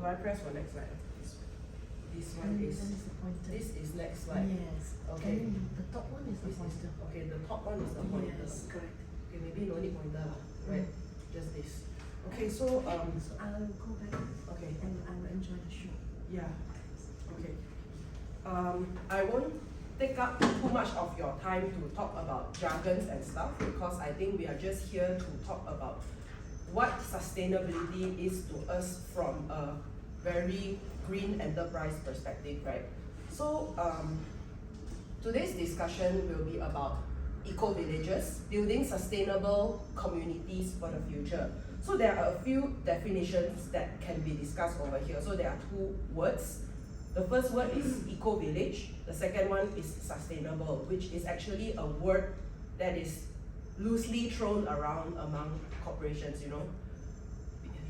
do I press for next slide? This one is, this is next slide. Yes. Okay. And the top one is the pointer. Okay, the top one is the pointer. Yes, correct. Okay, maybe no need pointer, right? Just this. Okay, so So I'll go back. okay. And I will enjoy the show. Yeah. Okay. I won't take up too much of your time to talk about jargons and stuff, because I think we are just here to talk about what sustainability is to us from a very green enterprise perspective, right? So today's discussion will be about eco-villages, building sustainable communities for the future. So there are a few definitions that can be discussed over here. So there are two words. The first word is eco-village. The second one is sustainable, which is actually a word that is loosely thrown around among corporations, you know.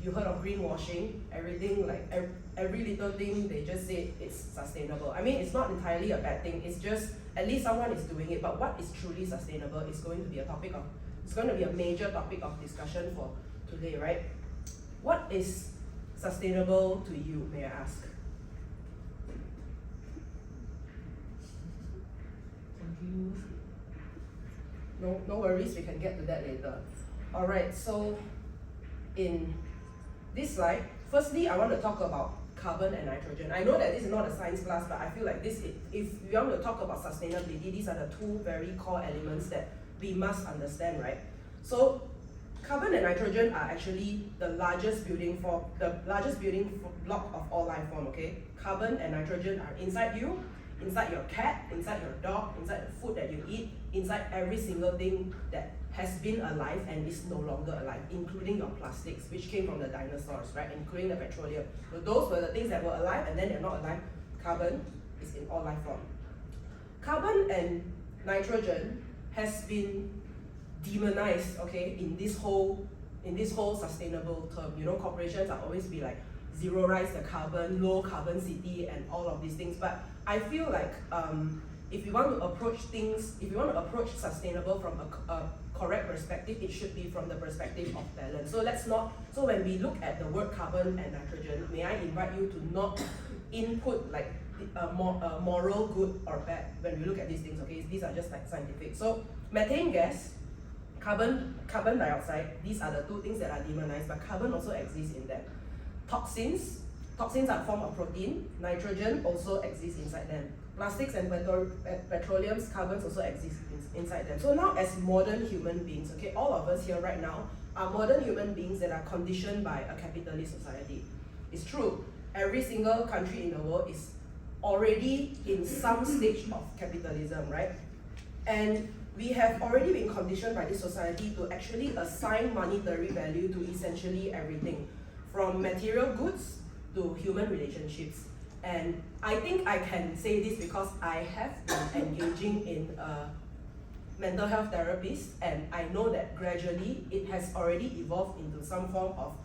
You heard of greenwashing, everything, like every little thing, they just say it's sustainable. I mean, it's not entirely a bad thing, it's just, at least someone is doing it, but what is truly sustainable is going to be it's going to be a major topic of discussion for today, right? What is sustainable to you, may I ask? Confused. No worries, we can get to that later. Alright, so in this slide, firstly, I want to talk about carbon and nitrogen. I know that this is not a science class, but I feel like this, if we want to talk about sustainability, these are the two very core elements that we must understand, right? So carbon and nitrogen are actually the largest building block of all life form, okay? Carbon and nitrogen are inside you, inside your cat, inside your dog, inside the food that you eat, inside every single thing that has been alive and is no longer alive, including your plastics, which came from the dinosaurs, right? Including the petroleum. So those were the things that were alive and then they're not alive. Carbon is in all life form. Carbon and nitrogen has been demonized, okay, in this whole sustainable term. You know, corporations are always be like zero-rise the carbon, low carbon city, and all of these things. But I feel like if you want to approach sustainable from a correct perspective, it should be from the perspective of balance. So when we look at the word carbon and nitrogen, may I invite you to not input like a moral good or bad when we look at these things, okay? These are just like scientific. So methane gas, carbon dioxide, these are the two things that are demonized, but carbon also exists in them. Toxins are a form of protein. Nitrogen also exists inside them. Plastics and petroleums, carbons also exist inside them. So now as modern human beings, okay, all of us here right now are modern human beings that are conditioned by a capitalist society. It's true, every single country in the world is already in some stage of capitalism, right? And we have already been conditioned by this society to actually assign monetary value to essentially everything, from material goods to human relationships. And I think I can say this because I have been engaging in a mental health therapist, and I know that gradually it has already evolved into some form of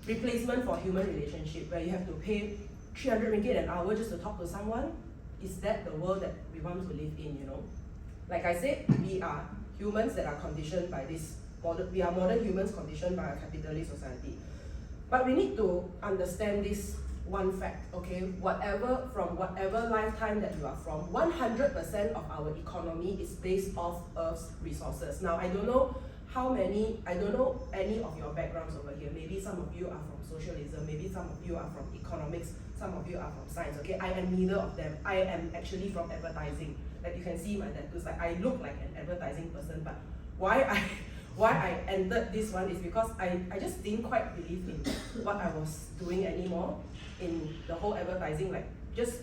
replacement for human relationship, where you have to pay 300 ringgit an hour just to talk to someone. Is that the world that we want to live in, you know? Like I said, we are humans that are conditioned by this we are modern humans conditioned by a capitalist society. But we need to understand this one fact, okay? From whatever lifetime that you are from, 100% of our economy is based off Earth's resources. Now, I don't know any of your backgrounds over here. Maybe some of you are from socialism, maybe some of you are from economics, some of you are from science, okay? I am neither of them. I am actually from advertising. Like you can see my tattoos, like I look like an advertising person, but why I entered this one is because I just didn't quite believe in what I was doing anymore in the whole advertising, like just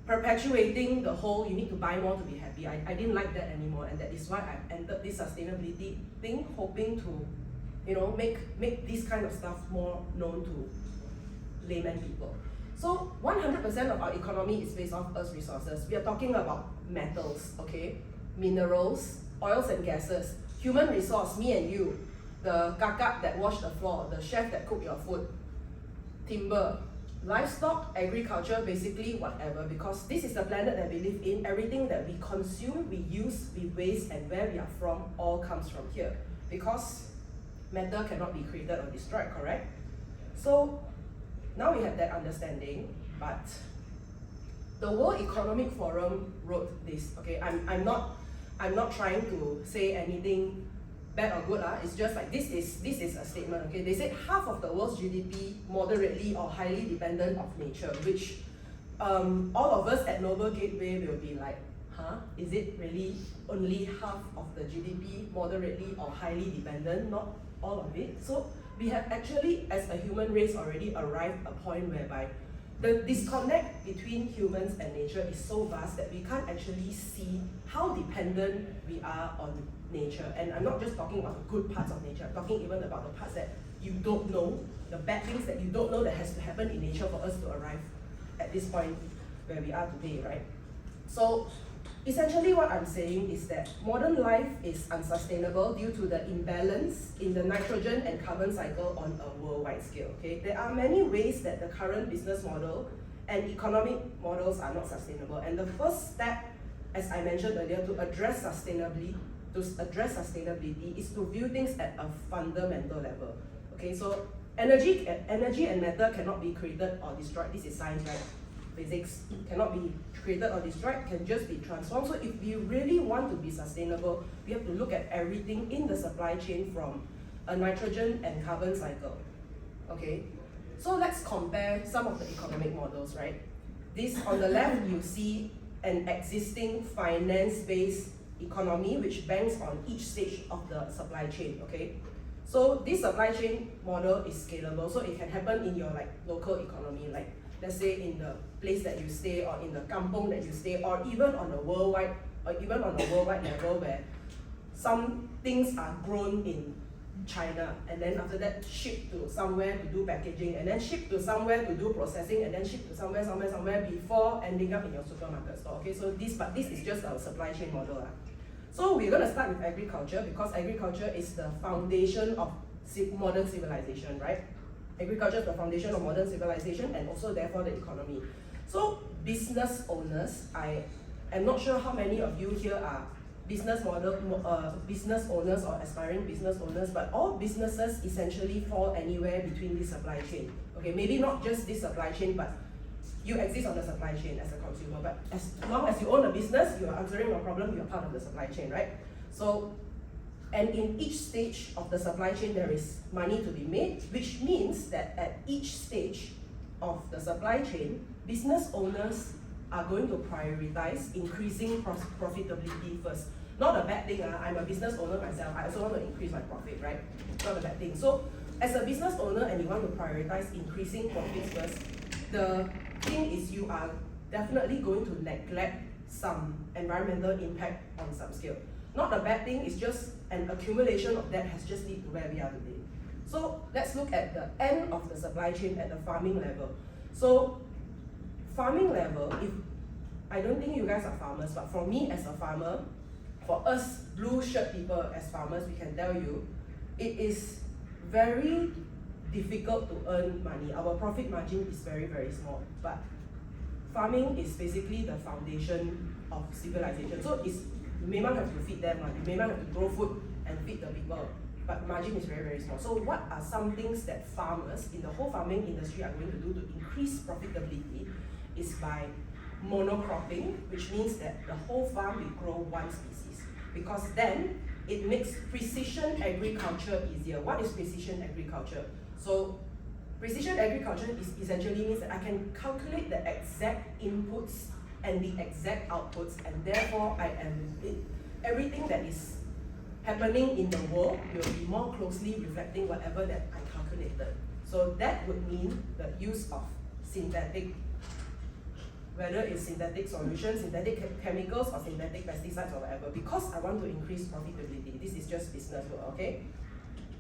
perpetuating the whole you need to buy more to be happy. I didn't like that anymore, and that is why I entered this sustainability thing, hoping to, you know, make this kind of stuff more known to layman people. So 100% of our economy is based off Earth's resources. We are talking about metals, okay, minerals, oils and gases, human resource, me and you, the kakak that wash the floor, the chef that cook your food, timber, livestock, agriculture, basically whatever, because this is the planet that we live in. Everything that we consume, we use, we waste, and where we are from all comes from here, because matter cannot be created or destroyed, correct? So now we have that understanding, but the World Economic Forum wrote this. Okay, I'm not trying to say anything bad or good. It's just like this is a statement. Okay, they said half of the world's GDP moderately or highly dependent of nature, which all of us at Noble Gateway will be like, huh? Is it really only half of the GDP moderately or highly dependent? Not all of it. So we have actually, as a human race, already arrived at a point whereby the disconnect between humans and nature is so vast that we can't actually see how dependent we are on nature. And I'm not just talking about the good parts of nature, I'm talking even about the parts that you don't know, the bad things that you don't know that has to happen in nature for us to arrive at this point where we are today, right? So essentially what I'm saying is that modern life is unsustainable due to the imbalance in the nitrogen and carbon cycle on a worldwide scale. Okay, there are many ways that the current business model and economic models are not sustainable, and the first step, as I mentioned earlier, to address sustainability is to view things at a fundamental level. Okay, so energy and matter cannot be created or destroyed. This is science, right? Physics cannot be created or destroyed, can just be transformed. So if we really want to be sustainable, we have to look at everything in the supply chain from a nitrogen and carbon cycle. Okay, so let's compare some of the economic models, right? This on the left, you see an existing finance-based economy which banks on each stage of the supply chain. Okay, so this supply chain model is scalable, so it can happen in your local economy, like let's say in the place that you stay, or in the kampong that you stay, or even on a worldwide level, where some things are grown in China and then after that shipped to somewhere to do packaging, and then shipped to somewhere to do processing, and then shipped to somewhere before ending up in your supermarket store. Okay, so this is just our supply chain model. So we're going to start with agriculture, because agriculture is the foundation of modern civilization, right? Agriculture is the foundation of modern civilization and also therefore the economy. So business owners, I am not sure how many of you here are business owners or aspiring business owners, but all businesses essentially fall anywhere between this supply chain. Okay, maybe not just this supply chain, but you exist on the supply chain as a consumer. But as long as you own a business, you are answering a problem, you are part of the supply chain, right? So, and in each stage of the supply chain, there is money to be made, which means that at each stage of the supply chain, business owners are going to prioritize increasing profitability first. Not a bad thing. I'm a business owner myself. I also want to increase my profit, right? Not a bad thing. So, as a business owner and you want to prioritize increasing profits first, the thing is you are definitely going to neglect some environmental impact on some scale. Not a bad thing, it's just an accumulation of that has just led to where we are today. So let's look at the end of the supply chain at the farming level. So farming level, I don't think you guys are farmers, but for me as a farmer, for us blue shirt people as farmers, we can tell you, it is very difficult to earn money. Our profit margin is very, very small, but farming is basically the foundation of civilization. So you may not have to feed them, you may not have to grow food and feed the people, but margin is very, very small. So what are some things that farmers in the whole farming industry are going to do to increase profitability is by monocropping, which means that the whole farm will grow one species, because then it makes precision agriculture easier. What is precision agriculture? So precision agriculture essentially means that I can calculate the exact inputs and the exact outputs, and therefore everything that is happening in the world will be more closely reflecting whatever that I calculated. So that would mean the use of synthetic, whether it's synthetic solutions, synthetic chemicals, or synthetic pesticides or whatever, because I want to increase profitability. This is just business work, okay?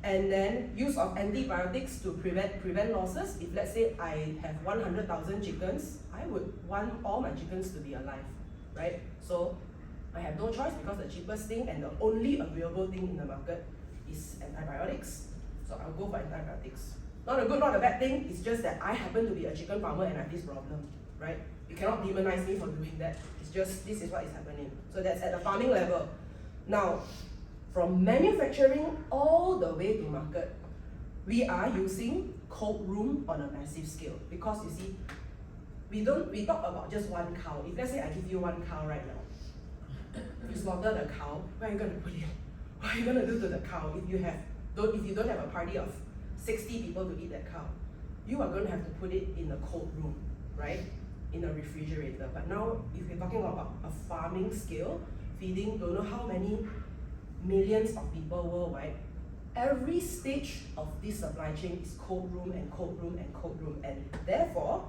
And then use of antibiotics to prevent losses. If let's say I have 100,000 chickens, I would want all my chickens to be alive, right? So I have no choice, because the cheapest thing and the only available thing in the market is antibiotics. So I'll go for antibiotics. Not a good, not a bad thing, it's just that I happen to be a chicken farmer and I have this problem, right? You cannot demonize me for doing that. It's just, this is what is happening. So that's at the farming level. Now, from manufacturing all the way to market, we are using cold room on a massive scale. Because you see, we talk about just one cow. If let's say I give you one cow right now, you slaughter the cow, where are you gonna put it? What are you gonna do to the cow if you don't have a party of 60 people to eat that cow? You are going to have to put it in a cold room, right? In a refrigerator. But now, if we're talking about a farming scale, feeding don't know how many millions of people worldwide, every stage of this supply chain is cold room and cold room and cold room, and therefore,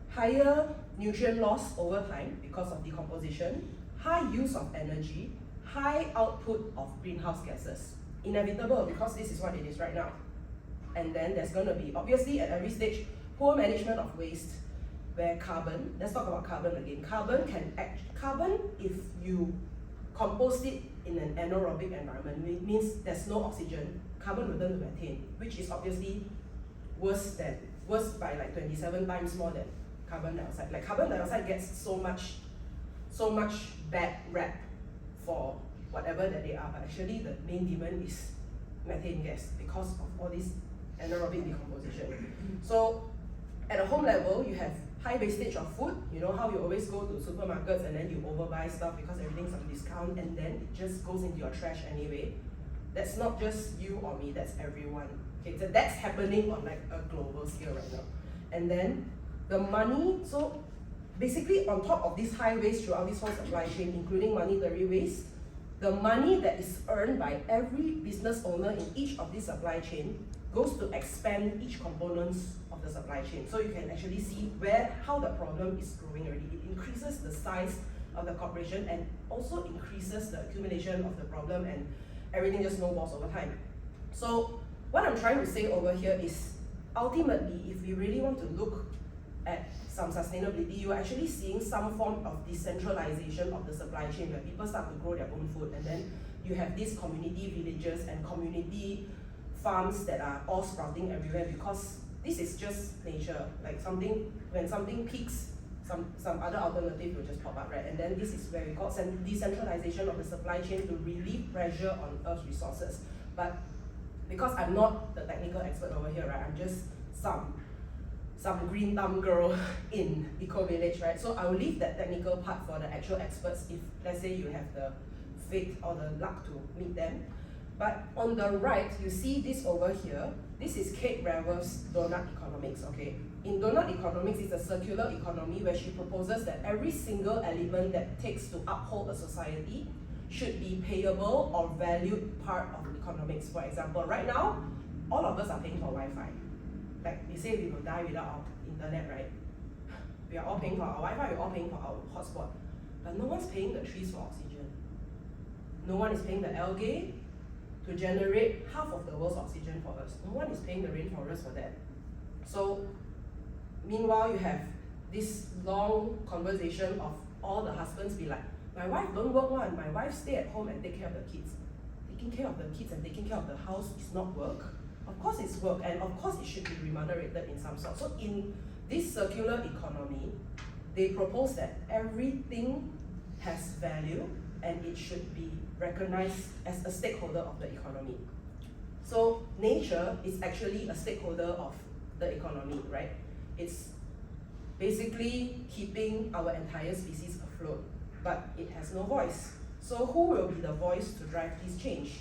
higher nutrient loss over time because of decomposition, high use of energy, high output of greenhouse gases. Inevitable, because this is what it is right now. And then there's going to be, obviously at every stage, poor management of waste, where carbon, let's talk about carbon again. Carbon, if you compost it in an anaerobic environment, it means there's no oxygen, carbon will turn to methane, which is obviously worse by like 27 times more than carbon dioxide. Like carbon dioxide gets so much bad rap for whatever that they are, but actually the main demand is methane gas because of all this anaerobic decomposition. So at a home level, you have high wastage of food. You know how you always go to supermarkets and then you overbuy stuff because everything's on discount and then it just goes into your trash anyway. That's not just you or me, that's everyone. Okay, so that's happening on like a global scale right now. And then the money, so basically on top of this high waste throughout this whole supply chain, including monetary waste, the money that is earned by every business owner in each of this supply chain goes to expand each components of the supply chain. So you can actually see how the problem is growing already. It increases the size of the corporation and also increases the accumulation of the problem, and everything just snowballs over time. So what I'm trying to say over here is, ultimately, if we really want to look at some sustainability, you're actually seeing some form of decentralization of the supply chain where people start to grow their own food, and then you have these community villages and community farms that are all sprouting everywhere, because this is just nature. Like when something peaks, some other alternative will just pop up, right? And then this is where we got decentralization of the supply chain to relieve pressure on Earth's resources. But because I'm not the technical expert over here, right? I'm just some green thumb girl in eco-village, right? So I will leave that technical part for the actual experts if, let's say, you have the faith or the luck to meet them. But on the right, you see this over here. This is Kate Raworth's donut economics, okay? In donut economics, it's a circular economy where she proposes that every single element that takes to uphold a society should be payable or valued part of economics. For example, right now, all of us are paying for Wi-Fi. Like we say, we will die without our internet, right? We are all paying for our Wi-Fi, we're all paying for our hotspot. But no one's paying the trees for oxygen. No one is paying the algae to generate half of the world's oxygen for us. No one is paying the rainforest for that. So, meanwhile, you have this long conversation of all the husbands be like, my wife don't work one, my wife stay at home and take care of the kids. Taking care of the kids and taking care of the house is not work. Of course it's work, and of course it should be remunerated in some sort. So in this circular economy, they propose that everything has value and it should be recognized as a stakeholder of the economy. So nature is actually a stakeholder of the economy, right? It's basically keeping our entire species afloat, but it has no voice. So who will be the voice to drive this change?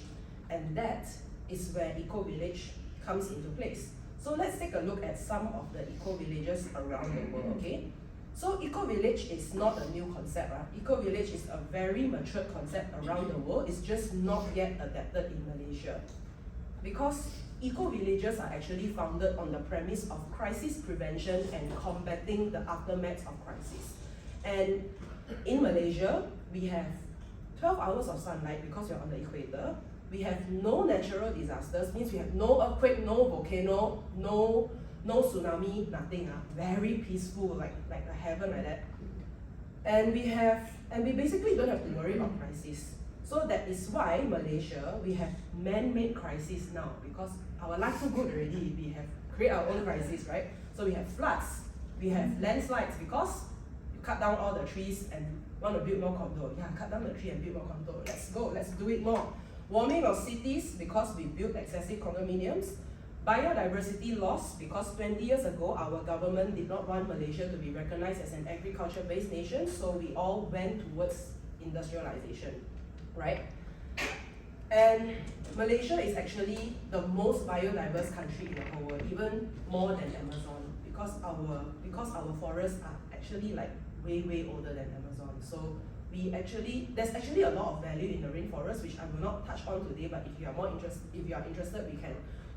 And that is where eco-village comes into place. So let's take a look at some of the eco-villages around the world, okay? So eco-village is not a new concept, right? Eco-village is a very mature concept around the world. It's just not yet adapted in Malaysia. Because eco-villages are actually founded on the premise of crisis prevention and combating the aftermath of crisis. And in Malaysia, we have 12 hours of sunlight because we're on the equator. We have no natural disasters, means we have no earthquake, no volcano, no tsunami, nothing. Very peaceful, like a heaven like that. And we basically don't have to worry about crisis. So that is why Malaysia, we have man-made crisis now, because our life so good already. We have created our own crisis, right? So we have floods, we have landslides, because you cut down all the trees and want to build more condo. Yeah, cut down the tree and build more condo. Let's go, let's do it more. Warming of cities, because we built excessive condominiums. Biodiversity loss, because 20 years ago our government did not want Malaysia to be recognized as an agriculture-based nation, so we all went towards industrialization, right? And Malaysia is actually the most biodiverse country in the whole world, even more than Amazon, because our forests are actually like way older than Amazon. So there's actually a lot of value in the rainforest, which I will not touch on today, but if you are interested,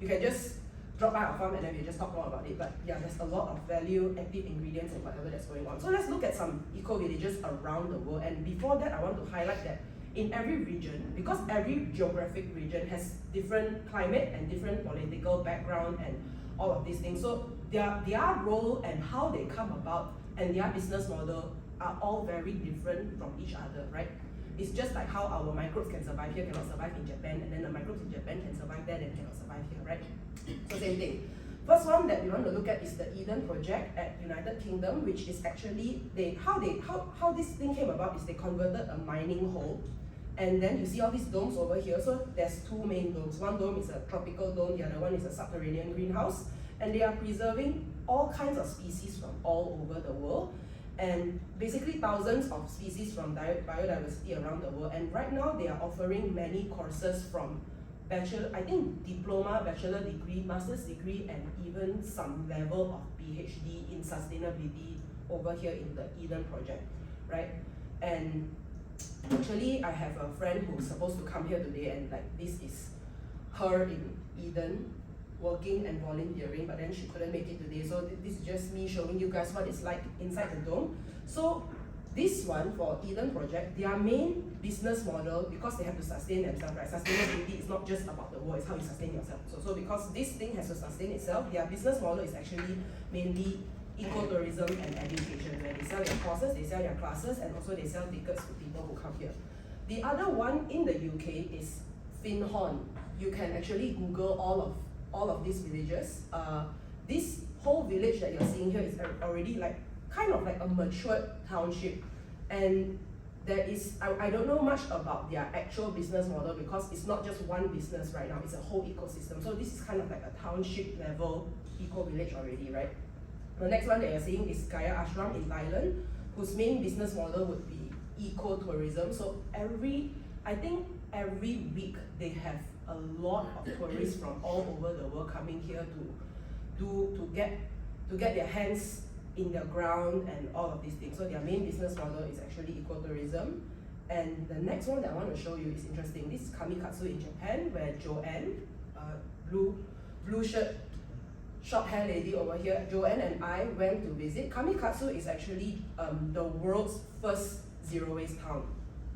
you can just drop by our farm and then we'll just talk more about it. But yeah, there's a lot of value, active ingredients and whatever that's going on. So let's look at some eco-villages around the world. And before that, I want to highlight that in every region, because every geographic region has different climate and different political background and all of these things. So their role and how they come about and their business model are all very different from each other, right? It's just like how our microbes can survive here, cannot survive in Japan, and then the microbes in Japan can survive there, then cannot survive here, right? So same thing. First one that we want to look at is the Eden project at United Kingdom, which is actually how this thing came about is they converted a mining hole, and then you see all these domes over here. So there's two main domes. One dome is a tropical dome, the other one is a subterranean greenhouse, and they are preserving all kinds of species from all over the world, and basically thousands of species from biodiversity around the world. And right now they are offering many courses from diploma, bachelor degree, master's degree, and even some level of PhD in sustainability over here in the Eden project, right? And actually I have a friend who's supposed to come here today, and like this is her in Eden working and volunteering, but then she couldn't make it today. So this is just me showing you guys what it's like inside the dome. So this one for Eden project, their main business model, because they have to sustain themselves, right? Sustainability is not just about the world, it's how you sustain yourself. So because this thing has to sustain itself, their business model is actually mainly ecotourism and education, where they sell their courses, they sell their classes, and also they sell tickets to people who come here. The other one in the UK is Finhorn. You can actually Google all of these villages. This whole village that you're seeing here is already like kind of like a matured township, and there is I don't know much about their actual business model because it's not just one business right now, it's a whole ecosystem. So this is kind of like a township level eco-village already, right? The next one that you're seeing is Gaya Ashram in Thailand, whose main business model would be eco-tourism. So I think every week they have a lot of tourists from all over the world coming here to get their hands in the ground and all of these things. So their main business model is actually ecotourism. And the next one that I want to show you is interesting. This is Kamikatsu in Japan, where Joanne, blue shirt, short hair lady over here, Joanne and I went to visit. Kamikatsu is actually the world's first zero waste town.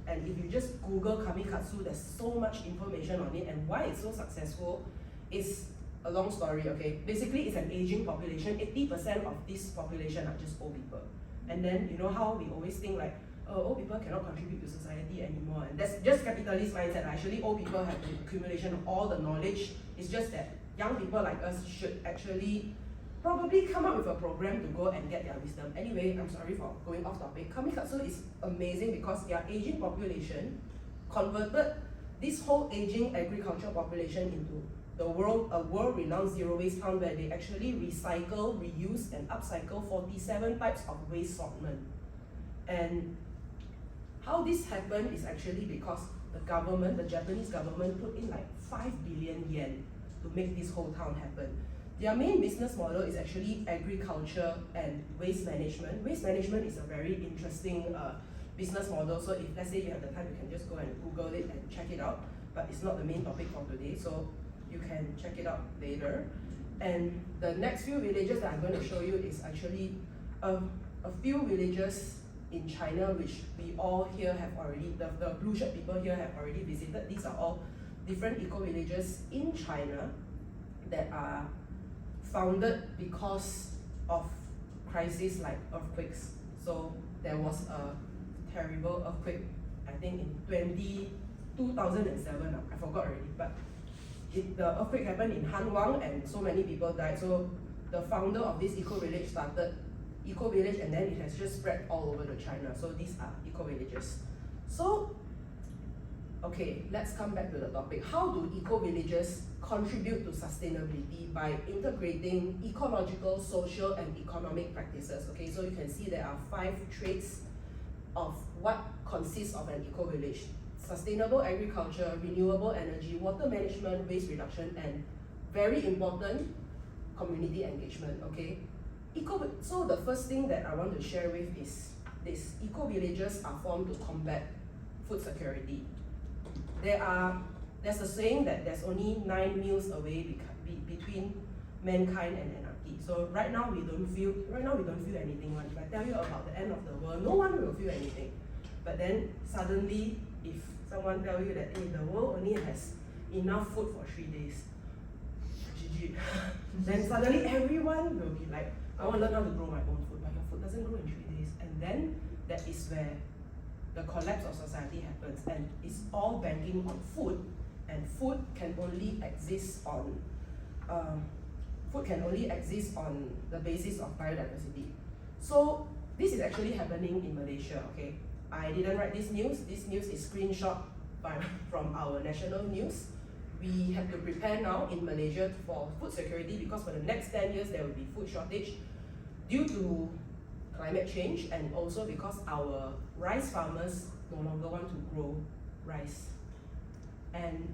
And if you just Google Kamikatsu, there's so much information on it, and why it's so successful is a long story, okay? Basically, it's an aging population. 80% of this population are just old people. And then, you know how we always think like, old people cannot contribute to society anymore, and that's just capitalist mindset. Actually, old people have the accumulation of all the knowledge. It's just that young people like us should actually probably come up with a program to go and get their wisdom. Anyway, I'm sorry for going off topic. Kamikatsu is amazing because their aging population converted this whole aging agriculture population into a world-renowned zero waste town, where they actually recycle, reuse, and upcycle 47 types of waste sortment. And how this happened is actually because the Japanese government put in like 5 billion yen to make this whole town happen. Their main business model is actually agriculture and waste management. Waste management is a very interesting business model. So if let's say you have the time, you can just go and Google it and check it out. But it's not the main topic for today, so you can check it out later. And the next few villages that I'm going to show you is actually a few villages in China, which we all here have already, the blue shirt people here have already visited. These are all different eco-villages in China that are founded because of crises like earthquakes. So there was a terrible earthquake, I think in 2007, I forgot already, but the earthquake happened in Hanwang and so many people died. So the founder of this eco-village started eco-village, and then it has just spread all over to China. So these are eco-villages. So Okay, let's come back to the topic. How do eco-villages contribute to sustainability by integrating ecological, social, and economic practices? Okay, so you can see there are 5 traits of what consists of an eco-village: sustainable agriculture, renewable energy, water management, waste reduction, and very important, community engagement. Okay, so the first thing that I want to share with is this: eco-villages are formed to combat food security. There's a saying that there's only 9 meals away between mankind and anarchy. So right now we don't feel anything. If I tell you about the end of the world, no one will feel anything. But then suddenly, if someone tell you that, hey, the world only has enough food for 3 days, GG. Then suddenly everyone will be like, I want to learn how to grow my own food, but your food doesn't grow in 3 days. And then that is where the collapse of society happens, and it's all banking on food, and food can only exist on the basis of biodiversity. So this is actually happening in Malaysia. Okay, I didn't write this news. This news is screenshot from our national news. We have to prepare now in Malaysia for food security, because for the next 10 years there will be food shortage due to climate change, and also because our rice farmers no longer want to grow rice. And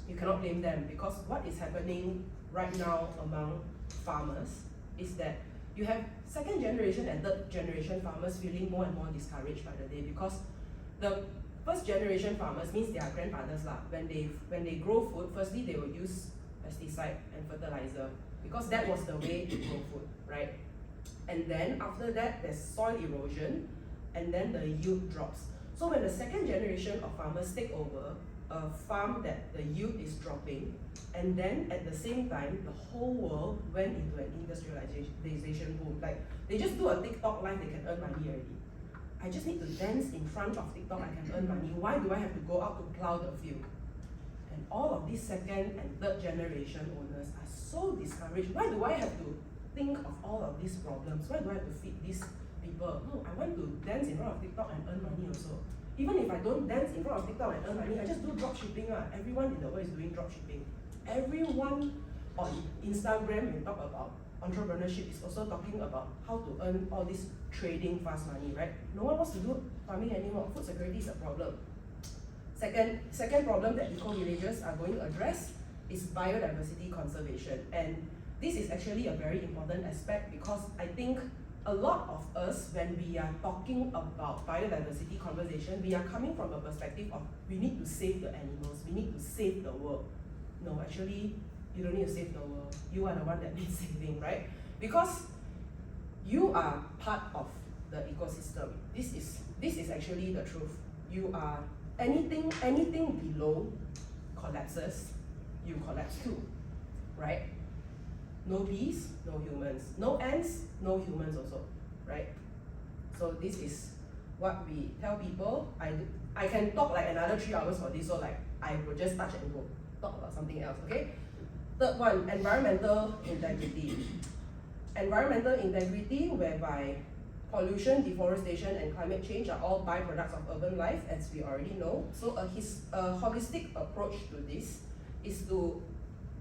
you cannot blame them, because what is happening right now among farmers is that you have 2nd generation and 3rd generation farmers feeling more and more discouraged by the day, because the 1st generation farmers means their grandfathers lah. When they grow food, firstly they will use pesticide and fertilizer, because that was the way to grow food, right? And then after that, there's soil erosion, and then the yield drops. So when the 2nd generation of farmers take over a farm that the yield is dropping, and then at the same time, the whole world went into an industrialization boom. Like, they just do a TikTok live, they can earn money already. I just need to dance in front of TikTok, I can earn money. Why do I have to go out to plow the field? And all of these 2nd and 3rd generation owners are so discouraged. Why do I have to think of all of these problems? Why do I have to feed these people? No, I want to dance in front of TikTok and earn money also. Even if I don't dance in front of TikTok and earn money, I just do drop shipping. Everyone in the world is doing drop shipping. Everyone on Instagram will talk about entrepreneurship, is also talking about how to earn all this trading fast money, right? No one wants to do farming anymore. Food security is a problem. Second problem that eco-villages are going to address is biodiversity conservation. And this is actually a very important aspect, because I think a lot of us, when we are talking about biodiversity conservation, we are coming from a perspective of we need to save the animals, we need to save the world. No, actually, you don't need to save the world. You are the one that needs saving, right? Because you are part of the ecosystem. This is actually the truth. You are anything below collapses, you collapse too, right? No bees, no humans. No ants, no humans also, right? So this is what we tell people. I can talk like another 3 hours for this, so like I will just touch and go. Talk about something else, okay? 3rd one, environmental integrity. Environmental integrity, whereby pollution, deforestation, and climate change are all byproducts of urban life, as we already know. So a holistic approach to this is to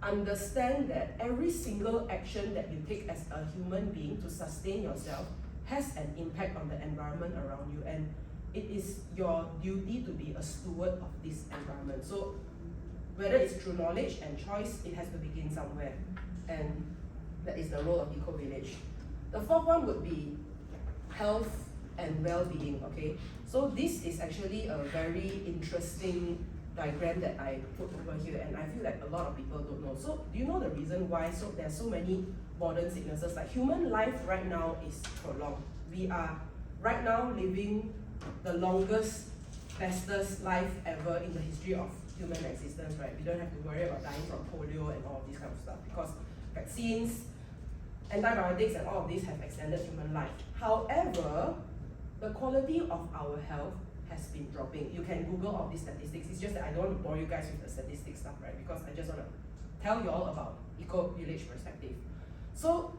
understand that every single action that you take as a human being to sustain yourself has an impact on the environment around you, and it is your duty to be a steward of this environment. So whether it's through knowledge and choice, it has to begin somewhere, and that is the role of eco-village. The 4th one would be health and well-being. Okay, so this is actually a very interesting diagram that I put over here, and I feel like a lot of people don't know. So do you know the reason why there are so many modern sicknesses? Like, human life right now is prolonged. We are right now living the longest, bestest life ever in the history of human existence, right? We don't have to worry about dying from polio and all of this kind of stuff, because vaccines, antibiotics, and all of these have extended human life. However, the quality of our health has been dropping. You can Google all these statistics. It's just that I don't want to bore you guys with the statistics stuff, right? Because I just want to tell you all about eco-village perspective. So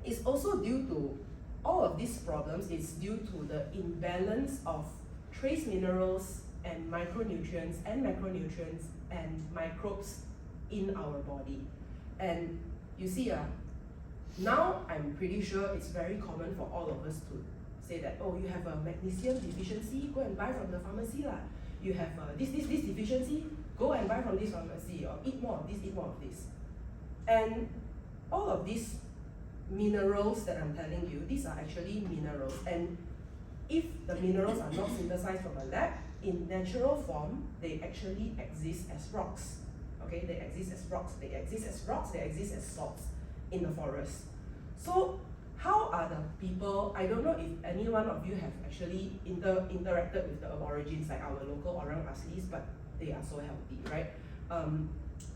it's also due to all of these problems. It's due to the imbalance of trace minerals and micronutrients and macronutrients and microbes in our body. And you see, now I'm pretty sure it's very common for all of us to say that, oh, you have a magnesium deficiency, go and buy from the pharmacy lah. You have this deficiency, go and buy from this pharmacy, or eat more of this, eat more of this. And all of these minerals that I'm telling you, these are actually minerals. And if the minerals are not synthesized from a lab, in natural form, they actually exist as rocks. Okay, they exist as rocks, they exist as rocks, they exist as salts in the forest. So how are the people, I don't know if any one of you have actually interacted with the aborigines, like our local orang aslis, but they are so healthy, right?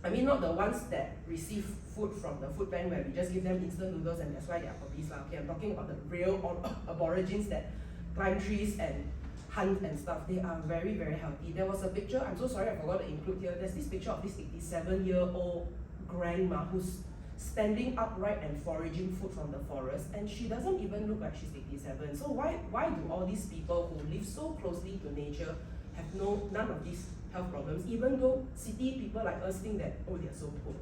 I mean, not the ones that receive food from the food bank where we just give them instant noodles and that's why they are obese. Okay, I'm talking about the real aborigines that climb trees and hunt and stuff. They are very, very healthy. There was a picture, I'm so sorry I forgot to include here. There's this picture of this 87-year-old grandma who's standing upright and foraging food from the forest, and she doesn't even look like she's 87. So why do all these people who live so closely to nature have none of these health problems, even though city people like us think that, oh, they're so poor?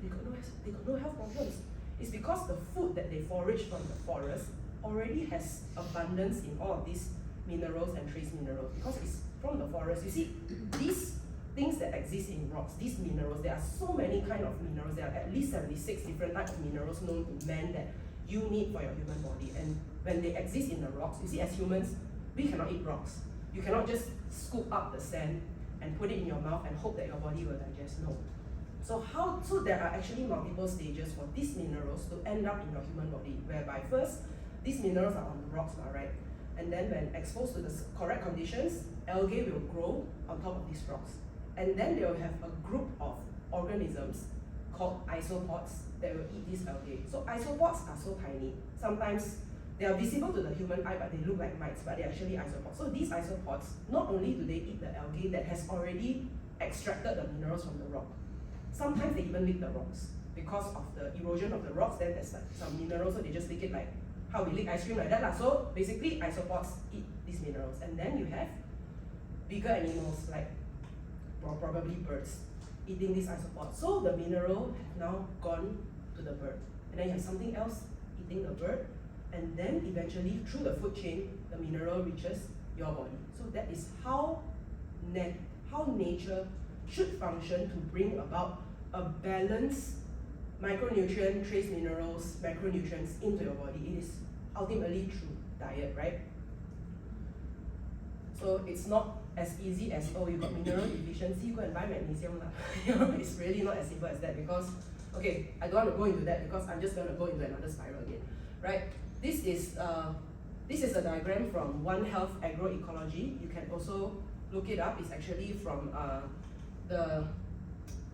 They got no health problems. It's because the food that they forage from the forest already has abundance in all of these minerals and trace minerals, because it's from the forest. You see, these things that exist in rocks, these minerals, there are so many kind of minerals. There are at least 76 different types of minerals known to man that you need for your human body. And when they exist in the rocks, you see, as humans, we cannot eat rocks. You cannot just scoop up the sand and put it in your mouth and hope that your body will digest. No. So there are actually multiple stages for these minerals to end up in your human body, whereby first, these minerals are on the rocks, right? And then when exposed to the correct conditions, algae will grow on top of these rocks. And then they will have a group of organisms called isopods that will eat these algae. So isopods are so tiny. Sometimes they are visible to the human eye, but they look like mites, but they're actually isopods. So these isopods, not only do they eat the algae that has already extracted the minerals from the rock, sometimes they even lick the rocks. Because of the erosion of the rocks, then there's like some minerals, so they just lick it like how we lick ice cream like that lah. So basically, isopods eat these minerals. And then you have bigger animals like probably birds eating these isopods. So the mineral have now gone to the bird. And then you have something else eating the bird. And then eventually, through the food chain, the mineral reaches your body. So that is how nature should function to bring about a balanced micronutrient, trace minerals, macronutrients into your body. It is ultimately through diet, right? So it's not as easy as, oh, you got mineral deficiency, go and buy magnesium lah. You know, it's really not as simple as that, because, okay, I don't want to go into that because I'm just going to go into another spiral again, right? This is a diagram from One Health Agroecology. You can also look it up. It's actually from the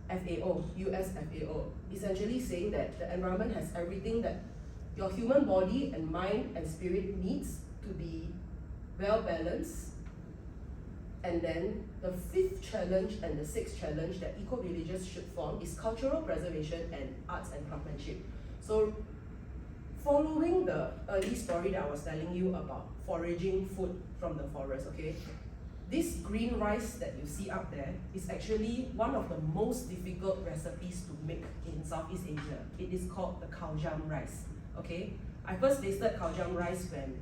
FAO, US FAO, essentially saying that the environment has everything that your human body and mind and spirit needs to be well balanced. And then the fifth challenge and the sixth challenge that eco-villages should form is cultural preservation and arts and craftsmanship. So following the early story that I was telling you about foraging food from the forest, okay? This green rice that you see up there is actually one of the most difficult recipes to make in Southeast Asia. It is called the kaljam rice, okay? I first tasted kaljam rice when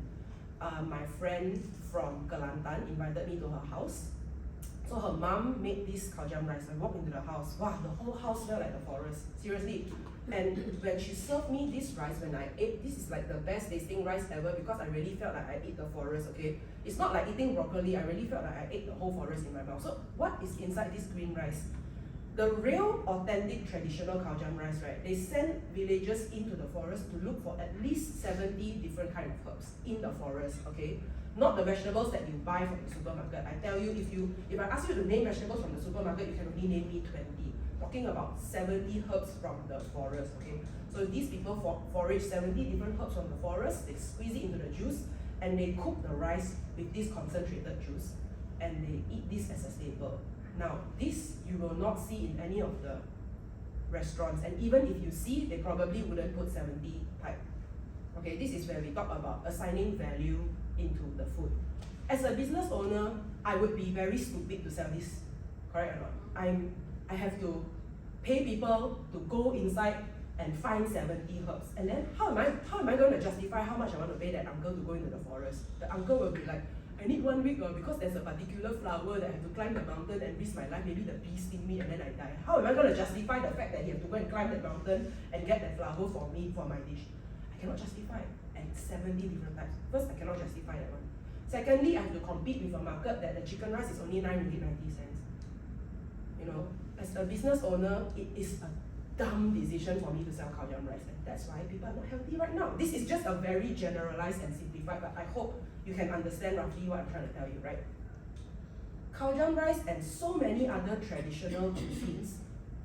my friend from Kelantan invited me to her house. So her mom made this kaljam rice. I walked into the house, wow, the whole house smelled like the forest, seriously. And when she served me this rice, when I ate, this is like the best tasting rice ever because I really felt like I ate the forest, okay? It's not like eating broccoli, I really felt like I ate the whole forest in my mouth. So what is inside this green rice? The real authentic traditional kaljam rice, right? They send villagers into the forest to look for at least 70 different kind of herbs in the forest, okay? Not the vegetables that you buy from the supermarket. I tell you, if I ask you to name vegetables from the supermarket, you can only name me 20. Talking about 70 herbs from the forest, okay? So these people forage 70 different herbs from the forest, they squeeze it into the juice, and they cook the rice with this concentrated juice, and they eat this as a staple. Now, this you will not see in any of the restaurants, and even if you see, they probably wouldn't put 70 type. Okay, this is where we talk about assigning value into the food. As a business owner, I would be very stupid to sell this, correct or not? I have to pay people to go inside and find 70 herbs. And then how am I going to justify how much I want to pay that uncle to go into the forest? The uncle will be like, I need 1 week because there's a particular flower that I have to climb the mountain and risk my life. Maybe the bee sting me and then I die. How am I going to justify the fact that he has to go and climb that mountain and get that flower for me, for my dish? I cannot justify it. And 70 different types. First, I cannot justify that one. Secondly, I have to compete with a market that the chicken rice is only 9 ringgit 90 cents. You know, as a business owner, it is a dumb decision for me to sell khao yam rice, and that's why people are not healthy right now. This is just a very generalized and simplified, but I hope you can understand roughly what I'm trying to tell you, right? Khao yam rice and so many other traditional cuisines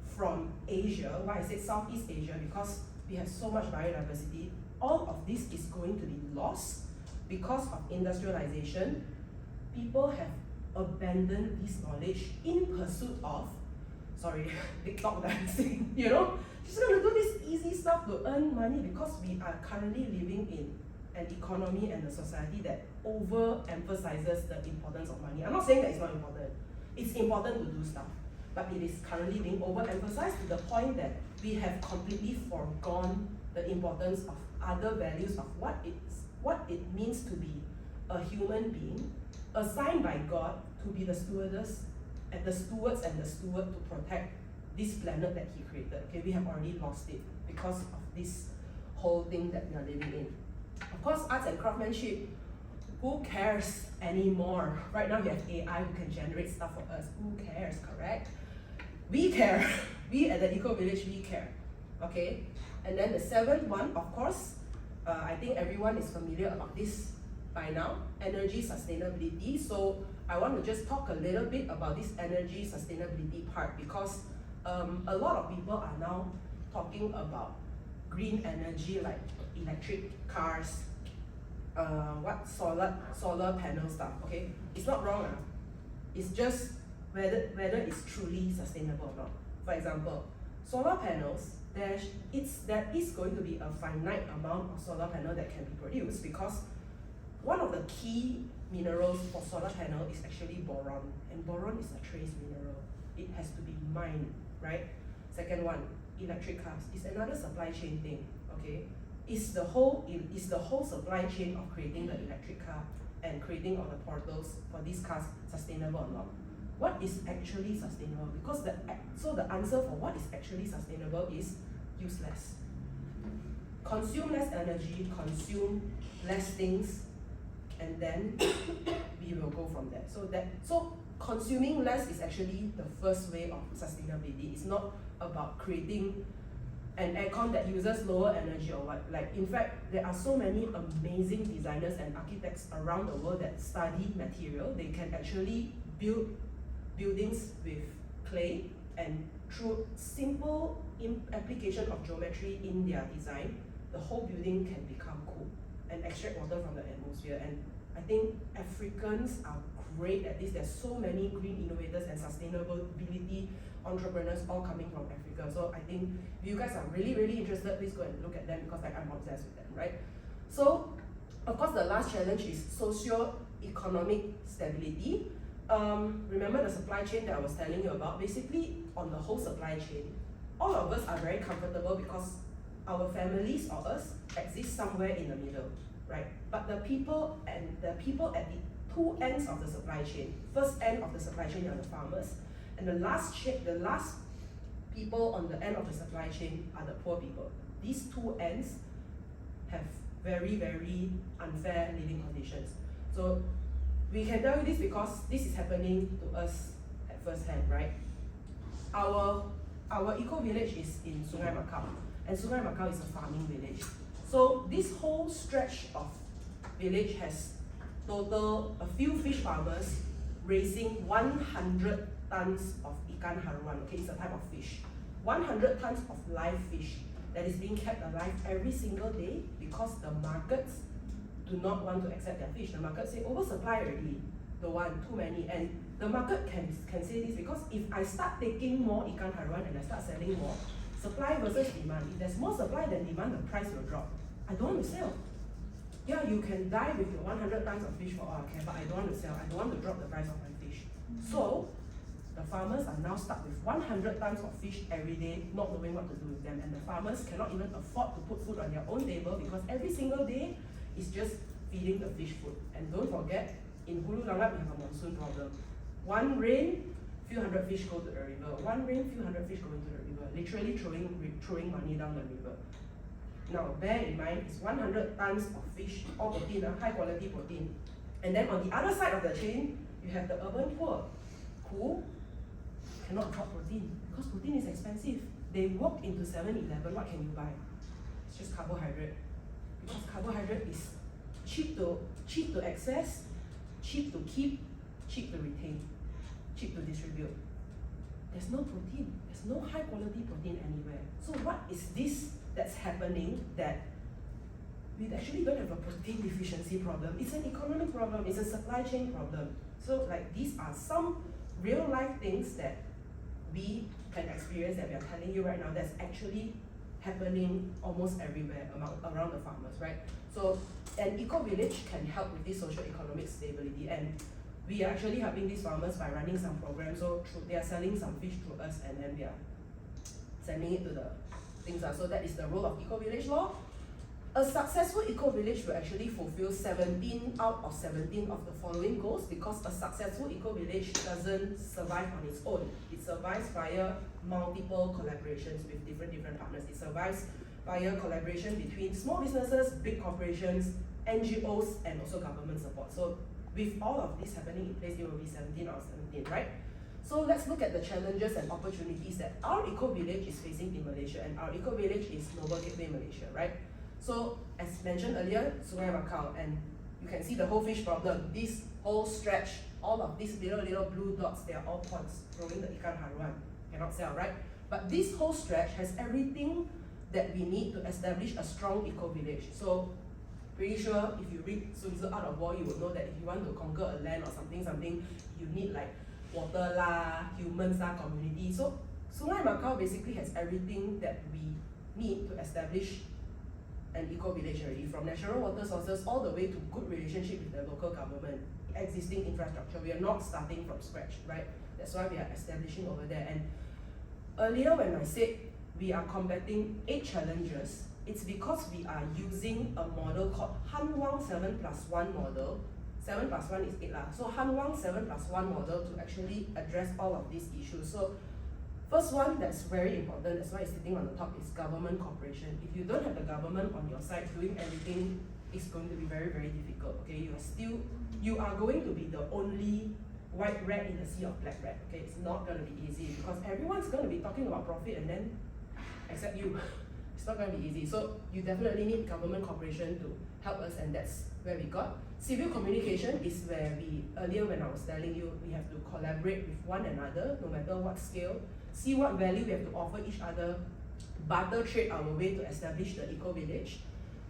from Asia, why I said Southeast Asia, because we have so much biodiversity, all of this is going to be lost because of industrialization. People have abandoned this knowledge in pursuit of, sorry, big dog dancing, you know? Just gonna do this easy stuff to earn money because we are currently living in an economy and a society that overemphasizes the importance of money. I'm not saying that it's not important. It's important to do stuff, but it is currently being overemphasized to the point that we have completely forgone the importance of other values of what it means to be a human being assigned by God to be the stewards and the steward to protect this planet that He created. Okay, we have already lost it because of this whole thing that we are living in. Of course, arts and craftsmanship, who cares anymore? Right now we have AI who can generate stuff for us. Who cares, correct? We care. We at the Eco Village, we care. Okay? And then the seventh one, of course, I think everyone is familiar about this by now, energy sustainability. So I want to just talk a little bit about this energy sustainability part because a lot of people are now talking about green energy like electric cars, solar panel stuff. Okay, it's not wrong. It's just whether it's truly sustainable or not. For example, solar panels, there is going to be a finite amount of solar panel that can be produced because one of the key minerals for solar panel is actually boron, and boron is a trace mineral. It has to be mined, right? Second one, electric cars is another supply chain thing. Okay, is the whole supply chain of creating the electric car and creating all the portals for these cars sustainable or not? What is actually sustainable? Because the answer for what is actually sustainable is use less, consume less energy, consume less things, and then we will go from there. So consuming less is actually the first way of sustainability. It's not about creating an aircon that uses lower energy or what. Like, in fact, there are so many amazing designers and architects around the world that study material. They can actually build buildings with clay, and through simple application of geometry in their design, the whole building can become cool and extract water from the atmosphere. And I think Africans are great at this. There's so many green innovators and sustainability entrepreneurs all coming from Africa. So I think if you guys are really, really interested, please go and look at them because I'm obsessed with them, right? So, of course, the last challenge is socio-economic stability. Remember the supply chain that I was telling you about? Basically, on the whole supply chain, all of us are very comfortable because our families or us exist somewhere in the middle, right? But the people at the two ends of the supply chain, first end of the supply chain are the farmers, and the last people on the end of the supply chain are the poor people. These two ends have very, very unfair living conditions. So we can tell you this because this is happening to us at first hand, right? Our eco village is in Sungai Makau, and Sungai Makau is a farming village. So this whole stretch of village has total a few fish farmers raising 100 tons of ikan haruan. Okay, it's a type of fish. 100 tons of live fish that is being kept alive every single day because the markets do not want to accept their fish. The market say oversupply already, don't want too many. And the market can say this because if I start taking more ikan haruan and I start selling more, supply versus demand. If there's more supply than demand, the price will drop. I don't want to sell. yeah, you can die with your 100 tons of fish for all I care, but I don't want to sell, I don't want to drop the price of my fish. So the farmers are now stuck with 100 tons of fish every day, not knowing what to do with them, and the farmers cannot even afford to put food on their own table because every single day is just feeding the fish food. And don't forget, in Hulu Langat we have a monsoon problem. One rain, few hundred fish go to the river. One rain, few hundred fish go into the river. Literally throwing money down the river. Now bear in mind, it's 100 tons of fish, all protein, high quality protein. And then on the other side of the chain, you have the urban poor who cannot afford protein because protein is expensive. They walk into 7-Eleven, what can you buy? It's just carbohydrate. Because carbohydrate is cheap to access, cheap to keep, cheap to retain, cheap to distribute. There's no protein. There's no high quality protein anywhere. So what is this that's happening that we actually don't have a protein deficiency problem? It's an economic problem. It's a supply chain problem. So like these are some real life things that we can experience that we are telling you right now that's actually happening almost everywhere around the farmers, right? So an eco-village can help with this socio-economic stability, and we are actually helping these farmers by running some programs. So they are selling some fish to us and then we are sending it to the things. So that is the role of eco-village law. A successful eco-village will actually fulfill 17 out of 17 of the following goals, because a successful eco-village doesn't survive on its own. It survives via multiple collaborations with different partners. It survives via collaboration between small businesses, big corporations, NGOs, and also government support. So with all of this happening in place, it will be 17 out of 17, right? So let's look at the challenges and opportunities that our eco-village is facing in Malaysia, and our eco-village is Noble Gateway Malaysia, right? So as mentioned earlier, Sungai Bakau, and you can see the whole fish problem. This whole stretch, all of these little blue dots, they are all ponds growing the ikan haruan. Cannot sell, right? But this whole stretch has everything that we need to establish a strong eco-village. So pretty sure if you read Sun Tzu Art of War, you will know that if you want to conquer a land or something, you need like water lah, humans lah, community. So Sungai Bakau basically has everything that we need to establish an eco-village already, from natural water sources all the way to good relationship with the local government, existing infrastructure. We are not starting from scratch, right? That's why we are establishing over there. And earlier when I said we are combating 8 challenges, it's because we are using a model called Hanwang 7+1 model. 7+1 is 8 lah. So Hanwang 7+1 model to actually address all of these issues. So first one that's very important, that's why it's sitting on the top, is government cooperation. If you don't have the government on your side doing everything, it's going to be very difficult. Okay, you are going to be the only white rat in the sea of black rat. Okay, it's not going to be easy because everyone's going to be talking about profit and then except you. It's not going to be easy. So you definitely need government cooperation to help us, and that's where we got. Civil communication is where earlier when I was telling you, we have to collaborate with one another, no matter what scale, see what value we have to offer each other, barter trade our way to establish the eco-village.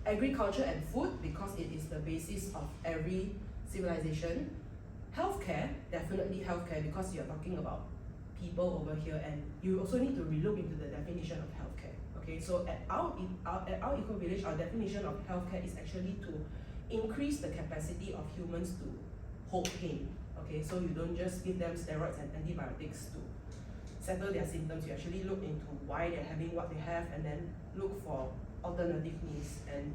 Agriculture and food, because it is the basis of every civilization. Healthcare, definitely healthcare, because you're talking about people over here, and you also need to relook into the definition of healthcare. Okay, so at our eco-village, our definition of healthcare is actually to increase the capacity of humans to hold pain. Okay, so you don't just give them steroids and antibiotics to settle their symptoms. You actually look into why they're having what they have and then look for alternative means. And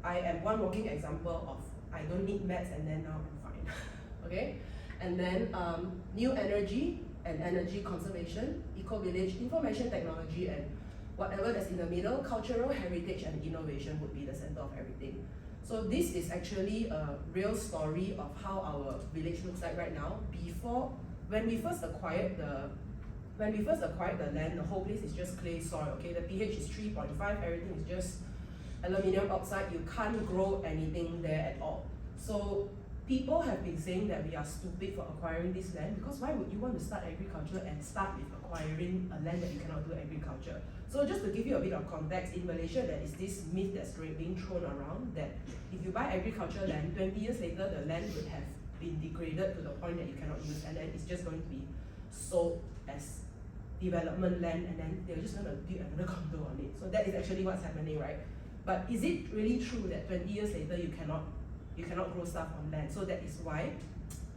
I am one walking example of I don't need meds and then now I'm fine. Okay, and then new energy and energy conservation, eco-village, information technology, and whatever that's in the middle, cultural heritage and innovation would be the center of everything. So this is actually a real story of how our village looks like right now. When we first acquired the land, the whole place is just clay soil. Okay, the pH is 3.5, everything is just aluminium oxide. You can't grow anything there at all. So people have been saying that we are stupid for acquiring this land, because why would you want to start agriculture and start with acquiring a land that you cannot do agriculture? So just to give you a bit of context, in Malaysia there is this myth that's being thrown around that if you buy agriculture land, 20 years later the land would have been degraded to the point that you cannot use, and then it's just going to be sold as development land, and then they're just going to build another condo on it. So that is actually what's happening, right? But is it really true that 20 years later you cannot grow stuff on land? So that is why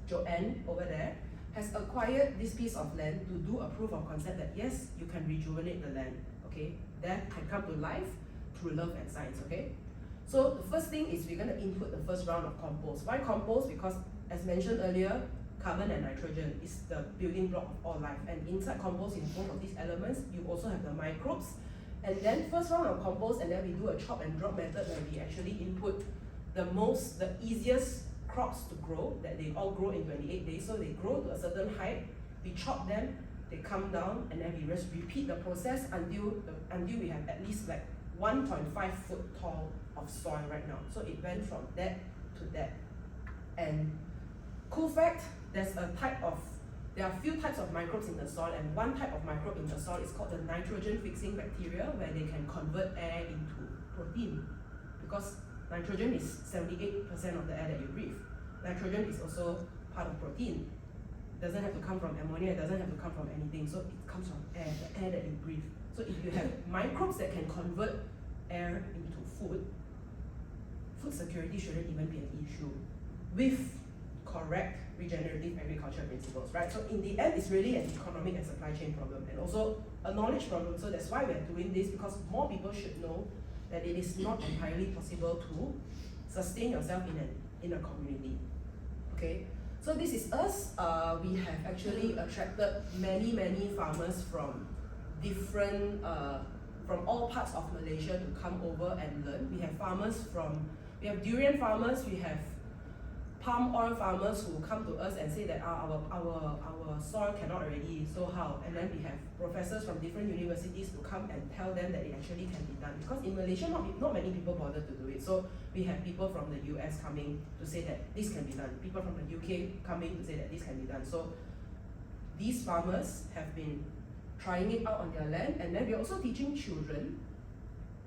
Joanne over there has acquired this piece of land to do a proof of concept that yes, you can rejuvenate the land, okay? That can come to life through love and science, okay? So the first thing is we're going to input the first round of compost. Why compost? Because as mentioned earlier, carbon and nitrogen is the building block of all life, and inside compost, in both of these elements, you also have the microbes. And then first round of compost, and then we do a chop and drop method where we actually input the easiest crops to grow, that they all grow in 28 days. So they grow to a certain height, we chop them, they come down, and then we just repeat the process until we have at least like 1.5 foot tall of soil right now. So it went from that to that. And cool fact, there are a few types of microbes in the soil, and one type of microbe in the soil is called the nitrogen fixing bacteria, where they can convert air into protein. Because nitrogen is 78% of the air that you breathe. Nitrogen is also part of protein. It doesn't have to come from ammonia, it doesn't have to come from anything, so it comes from air, the air that you breathe. So if you have microbes that can convert air into food security shouldn't even be an issue with correct regenerative agriculture principles, right? So in the end, it's really an economic and supply chain problem, and also a knowledge problem. So that's why we're doing this, because more people should know that it is not entirely possible to sustain yourself in a community. Okay, so this is us. We have actually attracted many farmers from different, from all parts of Malaysia to come over and learn. We have durian farmers, we have palm oil farmers who come to us and say that our soil cannot already, so how? And then we have professors from different universities to come and tell them that it actually can be done. Because in Malaysia, not many people bother to do it. So we have people from the US coming to say that this can be done. People from the UK coming to say that this can be done. So these farmers have been trying it out on their land, and then we're also teaching children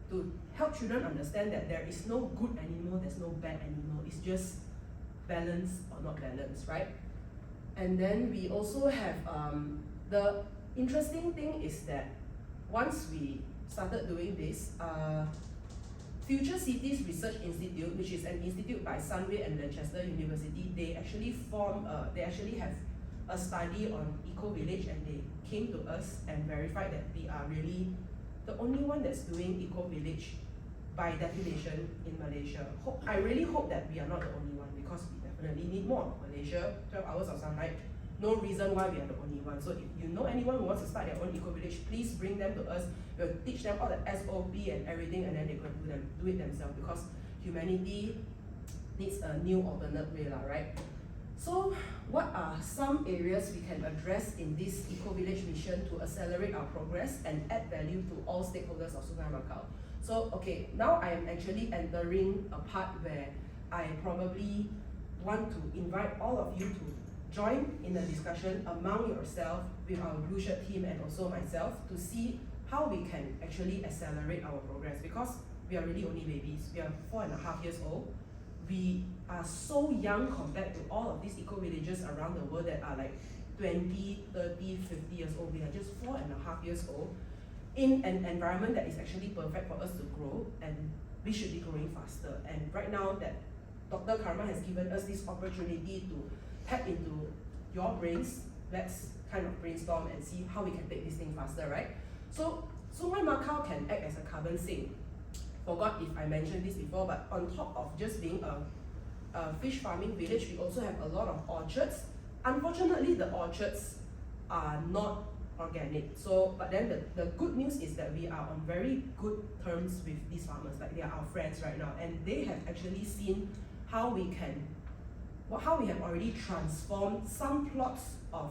to help children understand that there is no good animal, there's no bad animal. It's just balance or not balance, right? And then we also have the interesting thing is that once we started doing this, Future Cities Research Institute, which is an institute by Sunway and Lancaster University, they actually have a study on eco-village, and they came to us and verified that we are really the only one that's doing eco-village by definition in Malaysia. I really hope that we are not the only one, because we definitely need more. Malaysia, 12 hours of sunlight, no reason why we are the only one. So if you know anyone who wants to start their own eco-village, please bring them to us. We'll teach them all the SOP and everything, and then they can do it themselves, because humanity needs a new alternate way, right? So what are some areas we can address in this eco-village mission to accelerate our progress and add value to all stakeholders of Sungai Macau? So okay, now I am actually entering a part where I probably want to invite all of you to join in the discussion among yourself with our Blue Shirt team and also myself to see how we can actually accelerate our progress, because we are really only babies. We are 4.5 years old. We are so young compared to all of these eco-villages around the world that are like 20, 30, 50 years old. We are just 4.5 years old in an environment that is actually perfect for us to grow, and we should be growing faster. And right now that Dr. Karma has given us this opportunity to tap into your brains, let's kind of brainstorm and see how we can take this thing faster, right? So Sungai Macau can act as a carbon sink. Forgot if I mentioned this before, but on top of just being a fish farming village, we also have a lot of orchards. Unfortunately, the orchards are not organic. So, but then the good news is that we are on very good terms with these farmers, like they are our friends right now, and they have actually seen how we have already transformed some plots of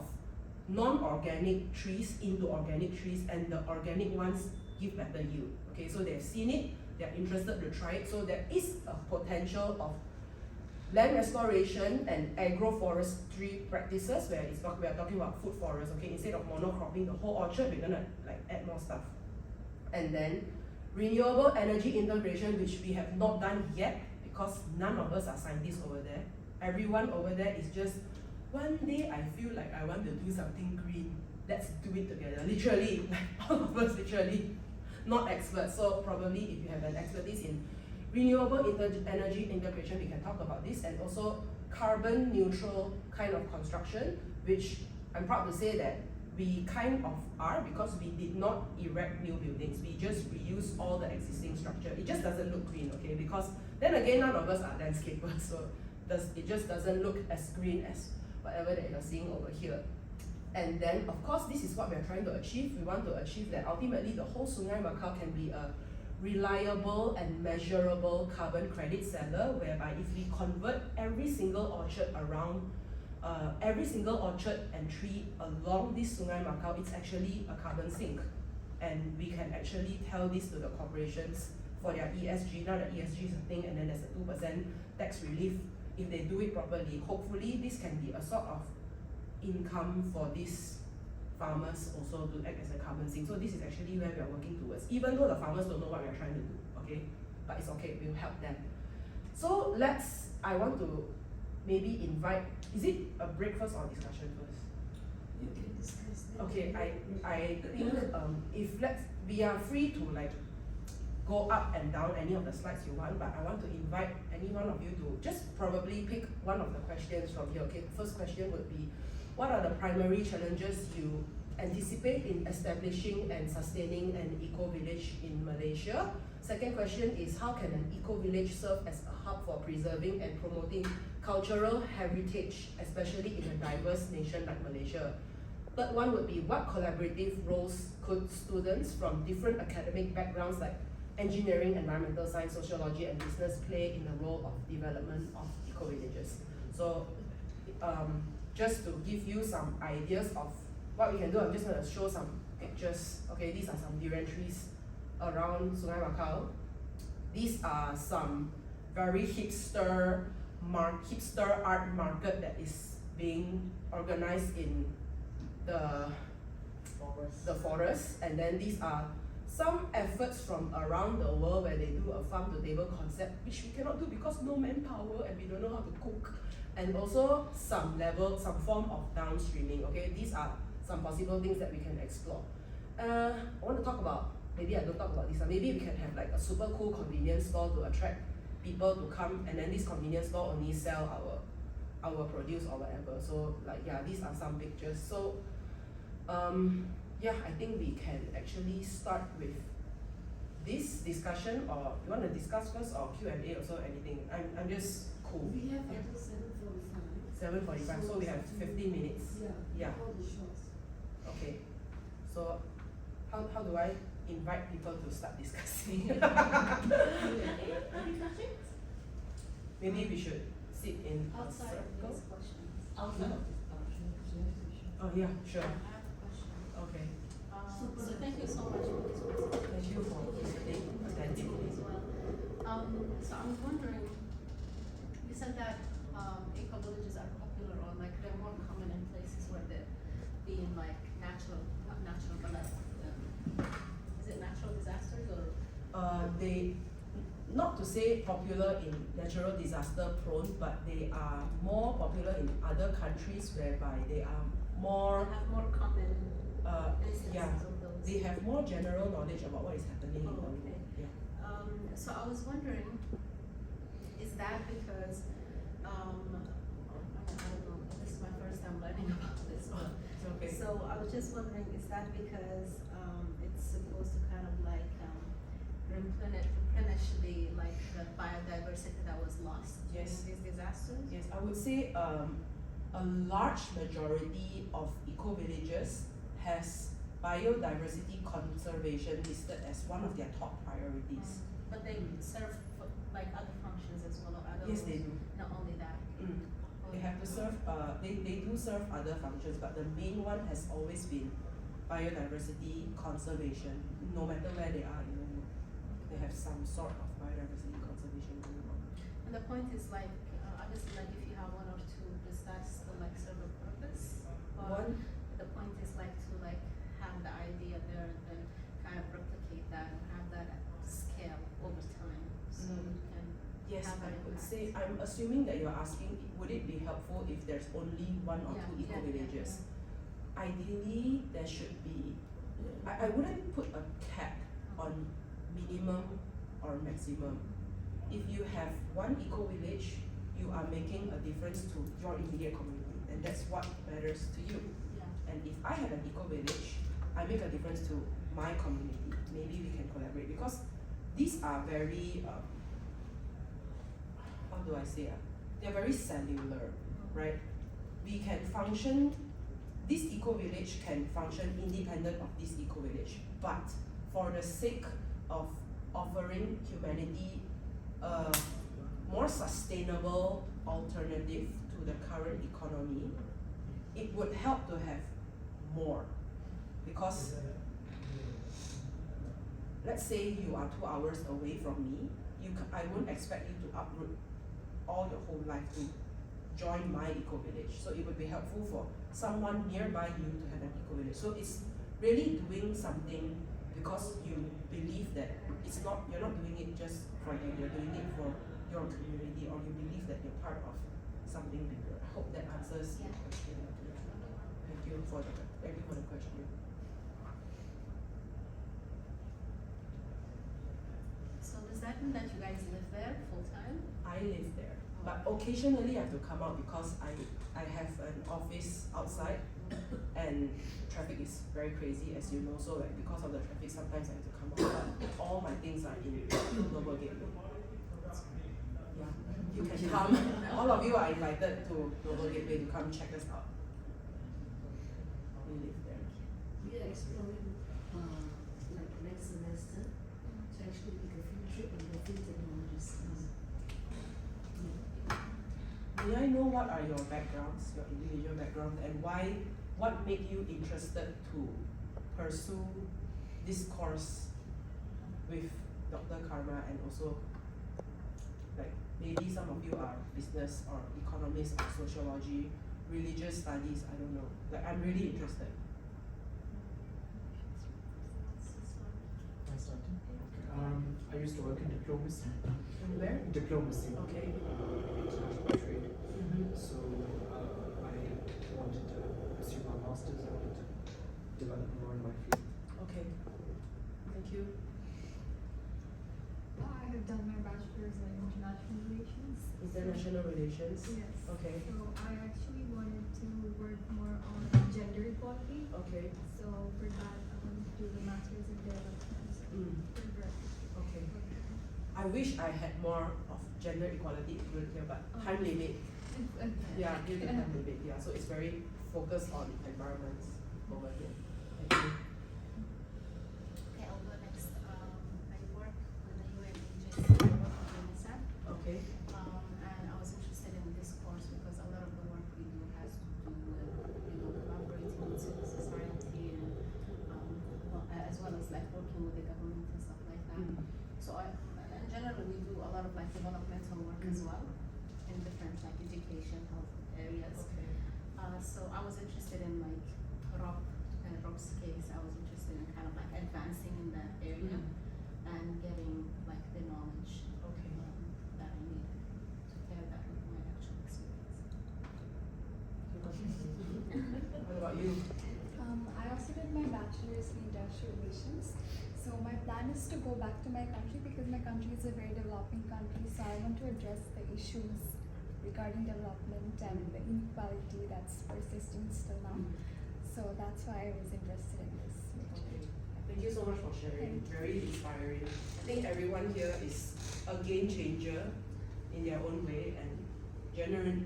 non-organic trees into organic trees, and the organic ones give better yield. Okay, so they've seen it, they're interested to try it. So there is a potential of land restoration and agroforestry practices where we are talking about food forests. Okay, instead of monocropping the whole orchard, we're gonna like add more stuff. And then renewable energy integration, which we have not done yet because none of us are scientists over there. Everyone over there is just, one day I feel like I want to do something green, let's do it together. Literally, like all of us literally not experts. So probably if you have an expertise in renewable energy integration, we can talk about this, and also carbon neutral kind of construction, which I'm proud to say that we kind of are, because we did not erect new buildings. We just reuse all the existing structure. It just doesn't look green, okay? Because then again, none of us are landscapers, so it just doesn't look as green as whatever that you're seeing over here. And then, of course, this is what we're trying to achieve. We want to achieve that ultimately the whole Sungai Macau can be a reliable and measurable carbon credit seller, whereby if we convert every single orchard and tree along this Sungai Macau, it's actually a carbon sink. And we can actually tell this to the corporations for their ESG. Now the ESG is a thing, and then there's a 2% tax relief. If they do it properly, hopefully this can be a sort of income for these farmers also to act as a carbon sink. So this is actually where we are working towards, even though the farmers don't know what we are trying to do, okay? But it's okay, we'll help them. So I want to maybe invite, is it a breakfast or discussion first? You can discuss that. Okay, I think we are free to like go up and down any of the slides you want, but I want to invite any one of you to just probably pick one of the questions from here. Okay, first question would be, what are the primary challenges you anticipate in establishing and sustaining an eco-village in Malaysia? Second question is, how can an eco-village serve as a hub for preserving and promoting cultural heritage, especially in a diverse nation like Malaysia? Third one would be, what collaborative roles could students from different academic backgrounds like engineering, environmental science, sociology, and business play in the role of development of eco-villages? So just to give you some ideas of what we can do, I'm just going to show some pictures. Okay, these are some durian trees around Sungai Macau. These are some very hipster art market that is being organized in the forest. And then these are some efforts from around the world where they do a farm to table concept, which we cannot do because no manpower and we don't know how to cook. And also some form of downstreaming. Okay, these are some possible things that we can explore. I want to talk about, maybe I don't talk about this, maybe we can have like a super cool convenience store to attract people to come, and then this convenience store only sell our produce or whatever. So like, yeah, these are some pictures. So yeah, I think we can actually start with this discussion, or you want to discuss first, or Q&A also, anything. I'm just cool. We have until 7:45. 7:45, so we have 15 minutes. Yeah. All the shots. Okay. So how do I invite people to start discussing? Maybe we should sit in Outside a of circle. these questions. Outside of this Oh yeah, sure. I have a question. Okay. So thank you so much for this presentation. Thank you for listening attentively. As well. So I was wondering, you said that eco-villages are popular, or like they're more common in places where they're being like not natural, but like, is it natural disasters or? They, not to say popular in natural disaster prone, but they are more popular in other countries whereby they are more, They have more common instances yeah, of those. they have more general knowledge about what is happening in the Oh, world. okay. Yeah. So I was wondering, is that because, I don't know, this is my first time learning about this one. It's okay. So I was just wondering, is that because it's supposed to kind of like replenish the like the biodiversity that was lost Yes. in these disasters? Yes, I would say a large majority of eco-villages has biodiversity conservation listed as one of their top priorities. But they serve like other functions as well, or other Yes, they roles, do. not only that. They have to serve, they do serve other functions, but the main one has always been biodiversity conservation. No matter where they are in the world, they have some sort of biodiversity conservation going on. And the point is like, obviously like if you have one or two, does that still like serve a purpose? Or One, the point is like to like have the idea there and then kind of replicate that and have that at scale over time, so you can yes, have I an would impact. say, I'm assuming that you're asking, would it be helpful if there's only one or Yeah, two yeah, eco-villages? yeah. Ideally, there should be, I wouldn't put a cap on minimum or maximum. If you have one eco-village, you are making a difference to your immediate community, and that's what matters to you. Yeah. And if I have an eco-village, I make a difference to my community. Maybe we can collaborate, because these are very, how do I say, they're very cellular, right? We can function, this eco-village can function independent of this eco-village, but for the sake of offering humanity a more sustainable alternative to the current economy, it would help to have more. Because let's say you are 2 hours away from me, I won't expect you to uproot all your whole life to join my eco-village. So it would be helpful for someone nearby you to have an eco-village. So it's really doing something because you believe that you're not doing it just for you, you're doing it for your community, or you believe that you're part of something bigger. I hope that answers your question. Thank you for the question. So does that mean that you guys live there full time? I live there, but occasionally I have to come out because I have an office outside, and traffic is very crazy, as you know. So like because of the traffic, sometimes I have to come out. But all my things are in Global Gateway. Yeah, you can come. All of you are invited to Global Gateway to come check us out. We live there. We are exploring, like next semester, to actually make a field trip on the field technologies. May I know what are your backgrounds, your individual background, and what made you interested to pursue this course with Dr. Karma, and also like maybe some of you are business or economists or sociology, religious studies, I don't know. Like I'm really interested. I started. I used to work in diplomacy. Where? Diplomacy. Okay. International trade. Mm-hmm. So I wanted to pursue my masters. I wanted to develop more in my field. Okay. Thank you. I have done my bachelor's in international relations. International relations. Yes. Okay. So I actually wanted to work more on gender equality. Okay. So for that, I wanted to do the master's in development. So for graduate Okay. program. I wish I had more of gender equality included here, but time limit. Yeah, due to time limit. Yeah, so it's very focused on environments over here. Thank you. Okay, I'll go next. I work with the UN agency, I work with UNICEF. Okay. And I was interested in this course because a lot of the work we do has to do with, collaborating with civil society and, as well as like working with the government and stuff like that. So in general, we do a lot of like developmental work as well in different like education, health areas. Okay. So I was interested in like Rob's case. I was interested in kind of like advancing in that area and getting like the knowledge Okay. that I need to pair that with my actual experience. What about you? I also did my bachelor's in industrial relations. So my plan is to go back to my country because my country is a very developing country. So I want to address the issues regarding development and the inequality that's persisting still now. So that's why I was interested in this major. Okay. Thank you so much for sharing. Very inspiring. I think everyone here is a game changer in their own way, and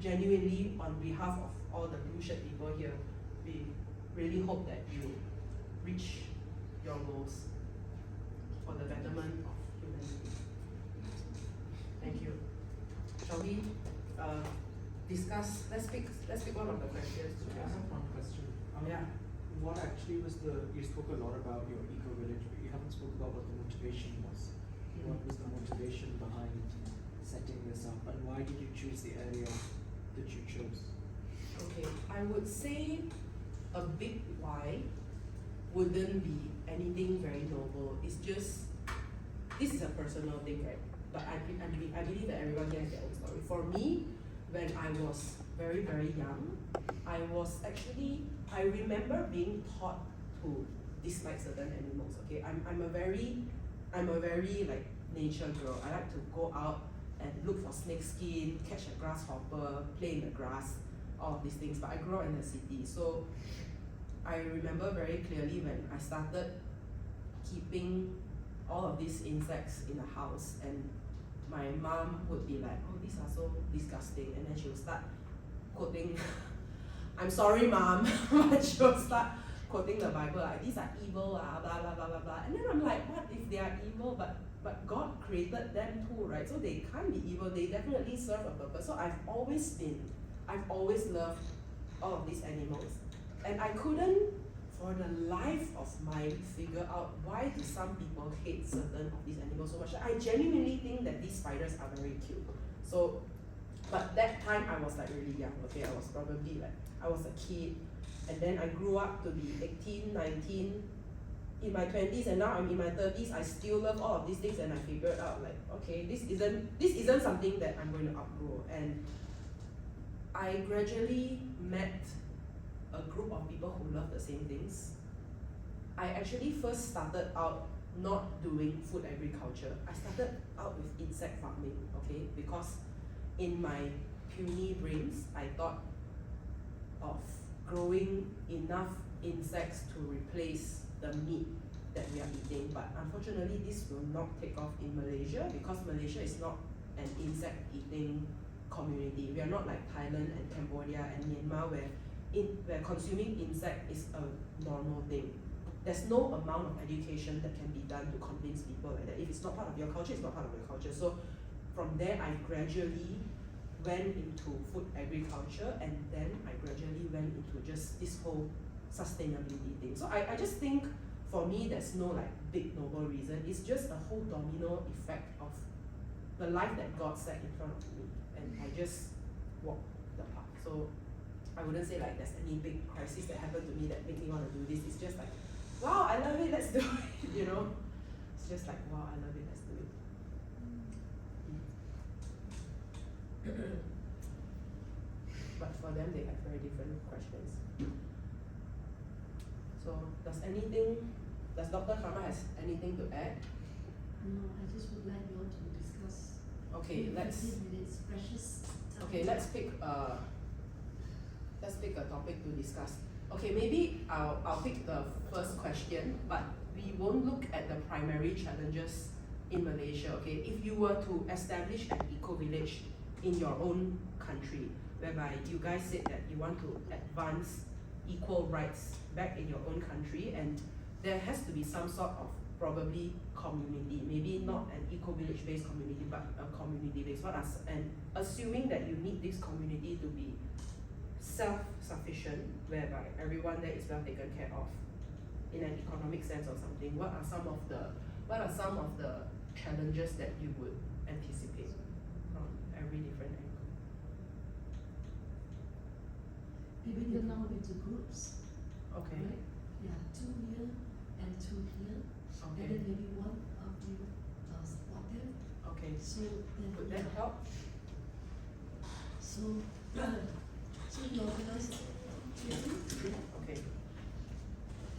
genuinely on behalf of all the blue shirt people here, we really hope that you reach your goals for the betterment of humanity. Thank you. Shall we discuss? Let's pick one of the questions. I have one question. Yeah. What actually was you spoke a lot about your eco-village, but you haven't spoke about what the motivation was. What was the motivation behind setting this up, and why did you choose the area that you chose? Okay, I would say a big why wouldn't be anything very noble. It's just, this is a personal thing, right? But I believe that everyone here has their own story. For me, when I was very, very young, I remember being taught to dislike certain animals, okay? I'm a very I'm a very like nature girl. I like to go out and look for snake skin, catch a grasshopper, play in the grass, all of these things. But I grew up in the city, so I remember very clearly when I started keeping all of these insects in the house, and my mom would be like, oh, these are so disgusting, and then she would start quoting I'm sorry mom, but she would start quoting the Bible like these are evil, blah blah blah blah blah. And then I'm like, what if they are evil, but God created them too, right? So they can't be evil, they definitely serve a purpose. So I've always loved all of these animals. And I couldn't for the life of mine figure out why do some people hate certain of these animals so much. I genuinely think that these spiders are very cute. So, but that time I was like really young, okay? I was probably like, I was a kid, and then I grew up to be 18, 19, in my 20s, and now I'm in my 30s. I still love all of these things, and I figured out like, okay, this isn't something that I'm going to outgrow. And I gradually met a group of people who love the same things. I actually first started out not doing food agriculture. I started out with insect farming, okay? Because in my puny brains, I thought of growing enough insects to replace the meat that we are eating. But unfortunately, this will not take off in Malaysia because Malaysia is not an insect eating community. We are not like Thailand and Cambodia and Myanmar where consuming insect is a normal thing. There's no amount of education that can be done to convince people like that. If it's not part of your culture, it's not part of your culture. So from there, I gradually went into food agriculture, and then I gradually went into just this whole sustainability thing. So I just think for me, there's no like big noble reason. It's just a whole domino effect of the life that God set in front of me, and I just walked the path. So I wouldn't say like there's any big crisis that happened to me that made me want to do this. It's just like, wow, I love it, let's do it, you know? It's just like, wow, I love it, let's do it. But for them, they have very different questions. So does Dr. Karma has anything to add? No, I just would like you all to discuss. Okay, let's 15 minutes, precious time. okay, let's pick a topic to discuss. Okay, maybe I'll pick the first question, but we won't look at the primary challenges in Malaysia, okay? If you were to establish an eco-village in your own country, whereby you guys said that you want to advance equal rights back in your own country, and there has to be some sort of probably community, maybe not an eco-village based community, but a community based. And assuming that you need this community to be self-sufficient, whereby everyone there is well taken care of in an economic sense or something, what are some of the challenges that you would anticipate from every different angle? Maybe they now into groups. Okay. Right? Yeah, 2 here and 2 here. Okay. And then maybe one of you support them. Okay. So then Would that help? So you organize 2 Okay.